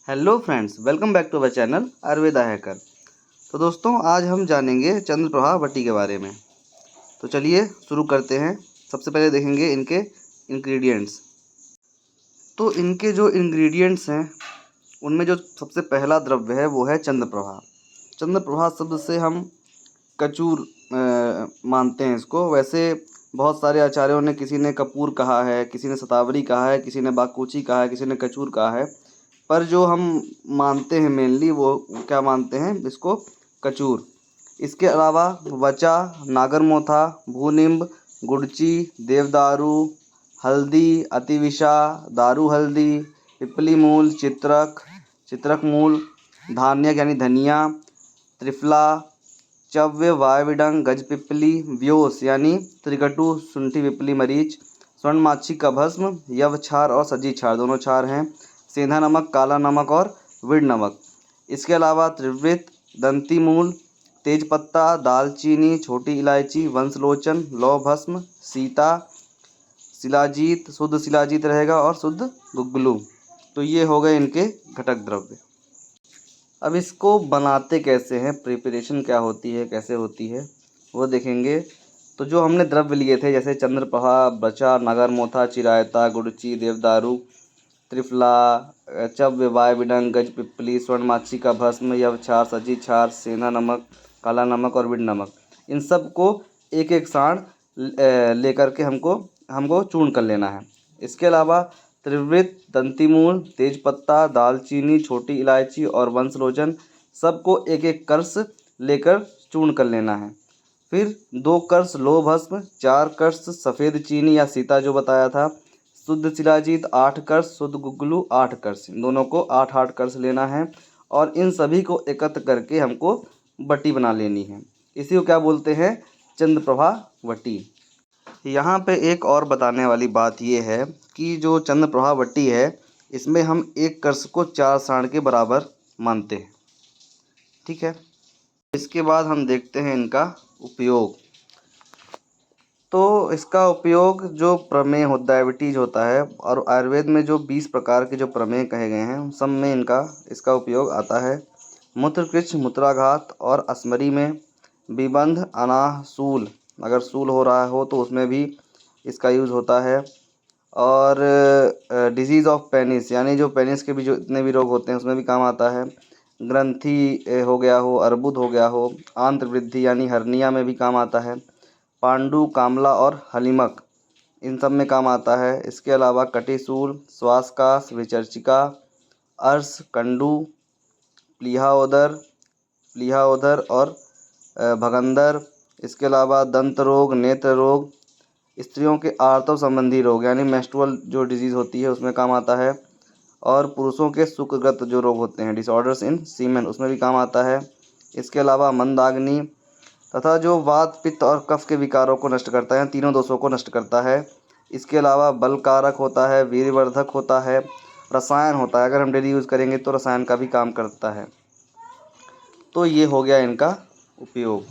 Hello friends, welcome back to our channel Ayurveda hacker. तो दोस्तों, आज हम जानेंगे चंद्रप्रभा वटी के बारे में। तो चलिए शुरू करते हैं। सबसे पहले देखेंगे इनके इंग्रेडिएंट्स। तो इनके जो इंग्रेडिएंट्स हैं उनमें जो सबसे पहला द्रव्य है वो है चंद्रप्रभा। चंद्रप्रभा शब्द से हम कचूर मानते हैं इसको। वैसे बहुत सारे आचार्यों ने, किसी ने कपूर कहा है, किसी ने शतावरी कहा है, किसी ने बाकुची कहा है, किसी ने कचूर कहा है, पर जो हम मानते हैं मेनली वो क्या मानते हैं इसको, कचूर। इसके अलावा वचा, नागरमोथा, भूनिम्ब, गुड़ची, देवदारू, हल्दी, अतिविशा, दारू हल्दी, पिपली मूल, चित्रक मूल, धान्यक यानी धनिया, त्रिफला, चव्य, वायविडंग, गजपिपली, व्योस यानी त्रिकटु, शुंठी, पिपली, मरीच, स्वर्णमाछी का भस्म, यव क्षार और सजी क्षार, दोनों क्षार हैं, सेंधा नमक, काला नमक और विड नमक। इसके अलावा त्रिवृत, दंती मूल, तेजपत्ता, दालचीनी, छोटी इलायची, वंशलोचन, लौ भस्म, सीता, शिलाजीत, शुद्ध शिलाजीत रहेगा, और शुद्ध गुग्गुलू। तो ये हो गए इनके घटक द्रव्य। अब इसको बनाते कैसे हैं, प्रिपरेशन क्या होती है, कैसे होती है, वो देखेंगे। तो जो हमने द्रव्य लिए थे जैसे चंद्रप्रभा, बचा, नागरमोथा, चिरायता, गुड़ची, देवदारू, त्रिफला, चव्य, वायविडंग, गजपिपली, स्वर्णमाछी का भस्म, यव क्षार, सजी क्षार, सेंधा नमक, काला नमक और विड नमक, इन सब को एक एक साण लेकर के हमको चूर्ण कर लेना है। इसके अलावा त्रिवृत, दंतीमूल, तेजपत्ता, दालचीनी, छोटी इलायची और वंशलोचन सबको एक एक कर्ष लेकर चूर्ण कर लेना है। फिर 2 कर्ष लौह भस्म, 4 कर्ष सफ़ेद चीनी या सीता जो बताया था, शुद्ध शिलाजीत 8 कर्ष, शुद्ध गुग्गुलू 8 कर्ष, इन दोनों को 8-8 कर्ष लेना है। और इन सभी को एकत्र करके हमको वटी बना लेनी है। इसी को क्या बोलते हैं, चंद्रप्रभा वटी। यहाँ पे एक और बताने वाली बात ये है कि जो चंद्रप्रभा वटी है इसमें हम 1 कर्ष को 4 साँड़ के बराबर मानते हैं। ठीक है। इसके बाद हम देखते हैं इनका उपयोग। तो इसका उपयोग जो प्रमेय हो, डायबिटीज़ होता है, और आयुर्वेद में जो 20 प्रकार के जो प्रमेय कहे गए हैं उन सब में इसका उपयोग आता है। मूत्रकृच्छ, मूत्राघात और अस्मरी में, विबंध, अनाह, सूल, अगर सूल हो रहा हो तो उसमें भी इसका यूज़ होता है। और डिजीज़ ऑफ पेनिस यानी जो पेनिस के भी जो इतने भी रोग होते हैं उसमें भी काम आता है। ग्रंथि हो गया हो, अर्बुद हो गया हो, आंत्र वृद्धि यानी हर्निया में भी काम आता है। पांडु, कामला और हलिमक, इन सब में काम आता है। इसके अलावा कटिशूल, श्वासकाश, विचर्चिका, अर्श, कंडू, प्लीहा उदर और भगंदर। इसके अलावा दंत रोग, नेत्र रोग, स्त्रियों के आर्तव संबंधी रोग यानी मेंस्ट्रुअल जो डिजीज़ होती है उसमें काम आता है। और पुरुषों के शुक्रगत जो रोग होते हैं, डिसऑर्डर्स इन सीमेन, उसमें भी काम आता है। इसके अलावा मंदाग्नि तथा जो वात, पित्त और कफ के विकारों को नष्ट करता है, तीनों दोषों को नष्ट करता है। इसके अलावा बलकारक होता है, वीर्यवर्धक होता है, रसायन होता है, अगर हम डेली यूज़ करेंगे तो रसायन का भी काम करता है। तो ये हो गया इनका उपयोग।